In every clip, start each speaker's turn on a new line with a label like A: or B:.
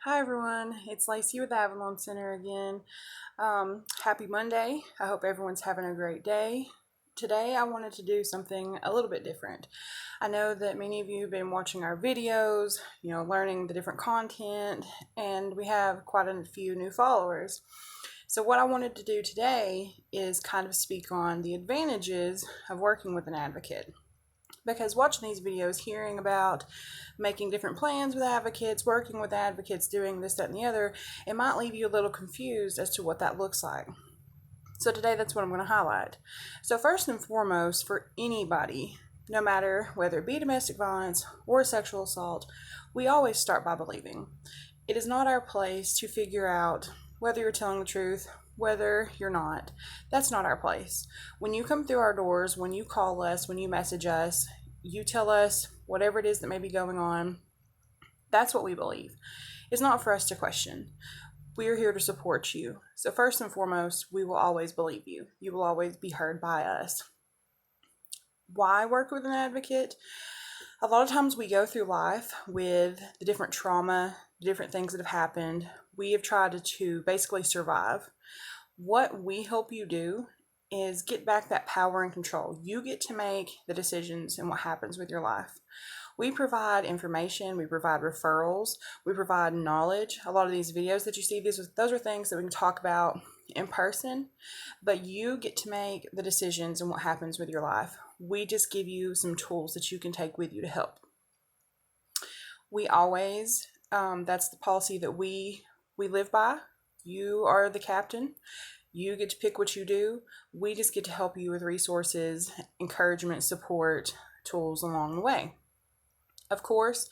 A: Hi everyone, it's Lacey with Avalon Center again. Happy Monday. I hope everyone's having a great day. Today I wanted to do something a little bit different. I know that many of you have been watching our videos, learning the different content, and we have quite a few new followers. So what I wanted to do today is kind of speak on the advantages of working with an advocate, because watching these videos, hearing about making different plans with advocates, working with advocates, doing this, that, and the other, it might leave you a little confused as to what that looks like. So today that's what I'm going to highlight. So first and foremost, for anybody, no matter whether it be domestic violence or sexual assault, we always start by believing. It is not our place to figure out whether you're telling the truth, whether you're not. That's not our place. When you come through our doors, when you call us, when you message us, you tell us whatever it is that may be going on, that's what we believe. It's not for us to question. We are here to support you. So first and foremost, we will always believe you. You will always be heard by us. Why work with an advocate? A lot of times we go through life with the different trauma, the different things that have happened. We have tried to basically survive. What we help you do is get back that power and control. You get to make the decisions and what happens with your life. We provide information, we provide referrals, we provide knowledge. A lot of these videos that you see, those are things that we can talk about in person, but you get to make the decisions and what happens with your life. We just give you some tools that you can take with you to help. We always, that's the policy that we live by. You are the captain. You get to pick what you do. We just get to help you with resources, encouragement, support, tools along the way. Of course,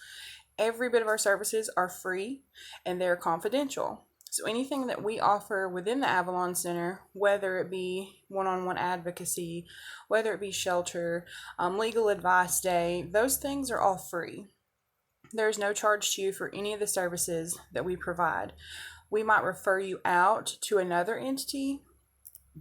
A: every bit of our services are free and they're confidential. So anything that we offer within the Avalon Center, whether it be one-on-one advocacy, whether it be shelter, legal advice day, those things are all free. There's no charge to you for any of the services that we provide. We might refer you out to another entity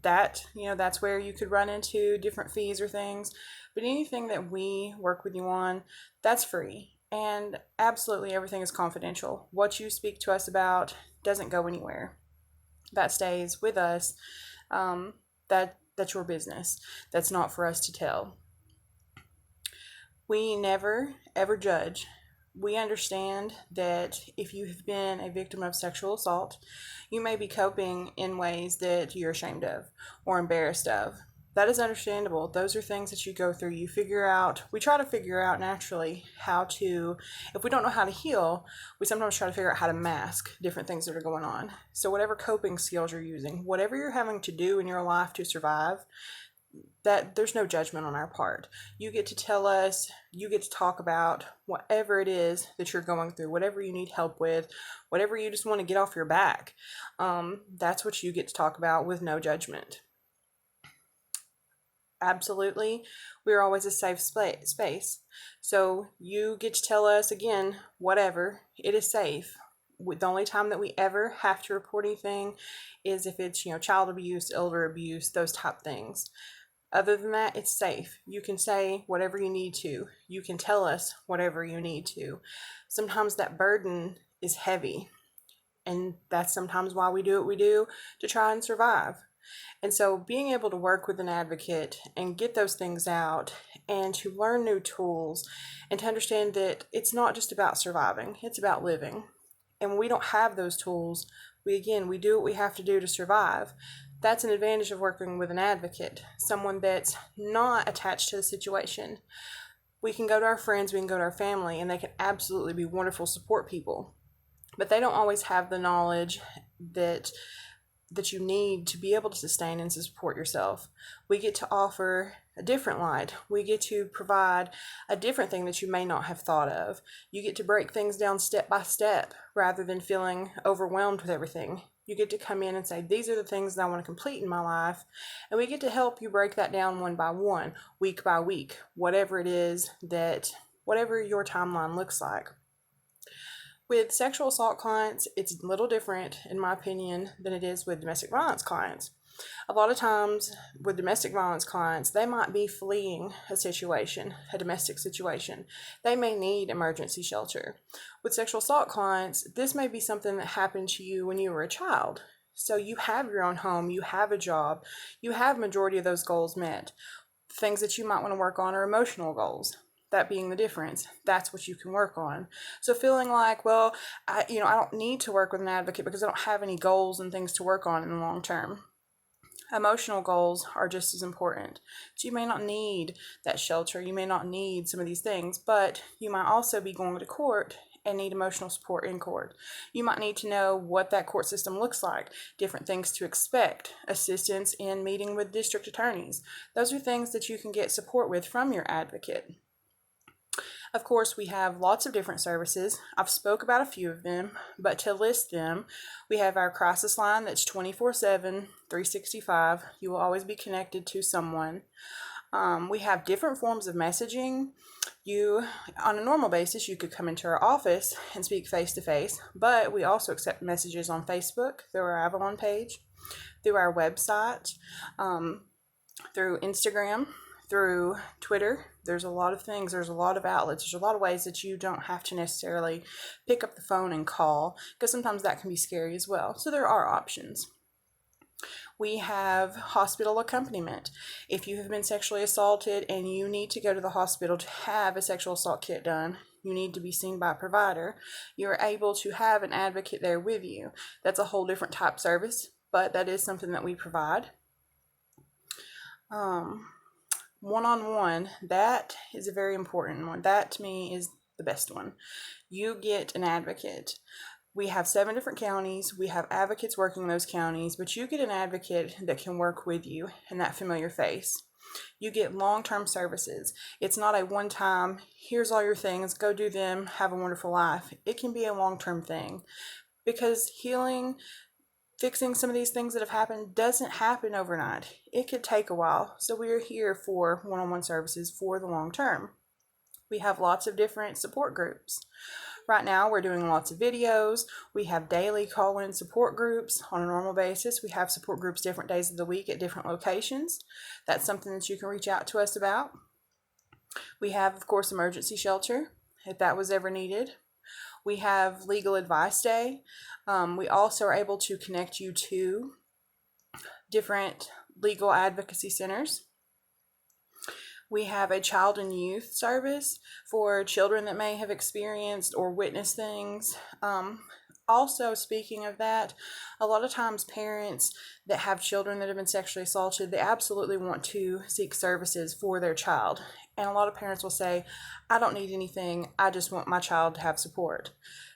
A: that's where you could run into different fees or things, but anything that we work with you on, that's free, and absolutely everything is confidential. What you speak to us about doesn't go anywhere. That stays with us. That's your business. That's not for us to tell. We never ever judge. We understand that if you have been a victim of sexual assault, you may be coping in ways that you're ashamed of or embarrassed of. That is understandable. Those are things that you go through. We try to figure out naturally how to, if we don't know how to heal, we sometimes try to figure out how to mask different things that are going on. So whatever coping skills you're using, whatever you're having to do in your life to survive, that there's no judgment on our part. You get to tell us, you get to talk about whatever it is that you're going through, whatever you need help with, whatever you just want to get off your back. That's what you get to talk about with no judgment. Absolutely, we're always a safe space. So you get to tell us again, whatever, it is safe. The only time that we ever have to report anything is if it's, child abuse, elder abuse, those type things. Other than that, it's safe. You can say whatever you need to. You can tell us whatever you need to. Sometimes that burden is heavy, and that's sometimes why we do what we do, to try and survive. And so being able to work with an advocate and get those things out and to learn new tools and to understand that it's not just about surviving, it's about living. And when we don't have those tools, we do what we have to do to survive. That's an advantage of working with an advocate, someone that's not attached to the situation. We can go to our friends, we can go to our family, and they can absolutely be wonderful support people. But they don't always have the knowledge that you need to be able to sustain and to support yourself. We get to offer a different light. We get to provide a different thing that you may not have thought of. You get to break things down step by step rather than feeling overwhelmed with everything. You get to come in and say, these are the things that I want to complete in my life. And we get to help you break that down one by one, week by week, whatever it is whatever your timeline looks like. With sexual assault clients, it's a little different, in my opinion, than it is with domestic violence clients. A lot of times with domestic violence clients, they might be fleeing a situation, a domestic situation. They may need emergency shelter. With sexual assault clients, this may be something that happened to you when you were a child. So you have your own home, you have a job, you have majority of those goals met. Things that you might want to work on are emotional goals. That being the difference, that's what you can work on. So feeling like, well, I don't need to work with an advocate because I don't have any goals and things to work on in the long term. Emotional goals are just as important. So you may not need that shelter, you may not need some of these things, but you might also be going to court and need emotional support in court. You might need to know what that court system looks like, different things to expect, assistance in meeting with district attorneys. Those are things that you can get support with from your advocate. Of course, we have lots of different services. I've spoke about a few of them, but to list them, we have our crisis line that's 24/7, 365. You will always be connected to someone. We have different forms of messaging. On a normal basis, you could come into our office and speak face-to-face, but we also accept messages on Facebook through our Avalon page, through our website, through Instagram, through Twitter. There's a lot of things, there's a lot of outlets, there's a lot of ways that you don't have to necessarily pick up the phone and call, because sometimes that can be scary as well. So there are options. We have hospital accompaniment. If you have been sexually assaulted and you need to go to the hospital to have a sexual assault kit done, you need to be seen by a provider, you're able to have an advocate there with you. That's a whole different type service, but that is something that we provide. One-on-one, that is a very important one. That to me is the best one. You get an advocate. We have 7 different counties. We have advocates working in those counties, but you get an advocate that can work with you and that familiar face. You get long-term services. It's not a one-time, here's all your things, go do them, have a wonderful life. It can be a long-term thing, because healing, fixing some of these things that have happened doesn't happen overnight. It could take a while. So we are here for one-on-one services for the long term. We have lots of different support groups. Right now we're doing lots of videos. We have daily call-in support groups on a normal basis. We have support groups different days of the week at different locations. That's something that you can reach out to us about. We have, of course, emergency shelter if that was ever needed. We have legal advice day. We also are able to connect you to different legal advocacy centers. We have a child and youth service for children that may have experienced or witnessed things. Also, speaking of that, a lot of times parents that have children that have been sexually assaulted, they absolutely want to seek services for their child. And a lot of parents will say, I don't need anything, I just want my child to have support.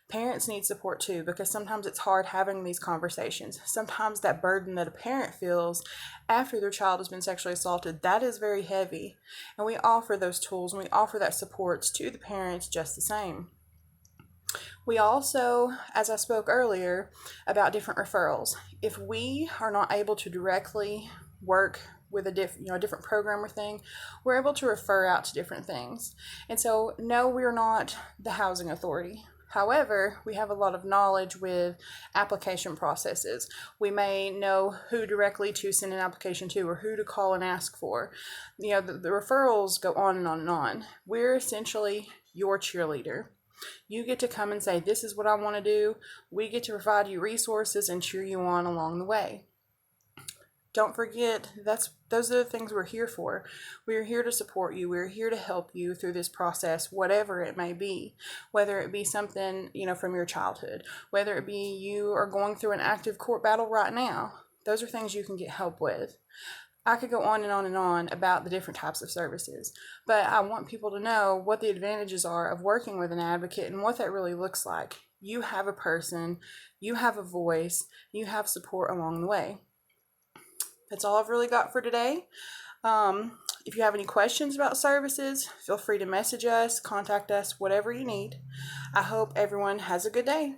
A: Parents need support too, because sometimes it's hard having these conversations. Sometimes that burden that a parent feels after their child has been sexually assaulted, that is very heavy. And we offer those tools and we offer that supports to the parents just the same. We also, as I spoke earlier, about different referrals. If we are not able to directly work with a different program or thing, we're able to refer out to different things. And so, no, we're not the housing authority. However, we have a lot of knowledge with application processes. We may know who directly to send an application to or who to call and ask for. The referrals go on and on and on. We're essentially your cheerleader. You get to come and say, this is what I want to do. We get to provide you resources and cheer you on along the way. Don't forget, those are the things we're here for. We're here to support you. We're here to help you through this process, whatever it may be. Whether it be something, from your childhood, whether it be you are going through an active court battle right now. Those are things you can get help with. I could go on and on and on about the different types of services, but I want people to know what the advantages are of working with an advocate and what that really looks like. You have a person, you have a voice, you have support along the way. That's all I've really got for today. If you have any questions about services, feel free to message us, contact us, whatever you need. I hope everyone has a good day.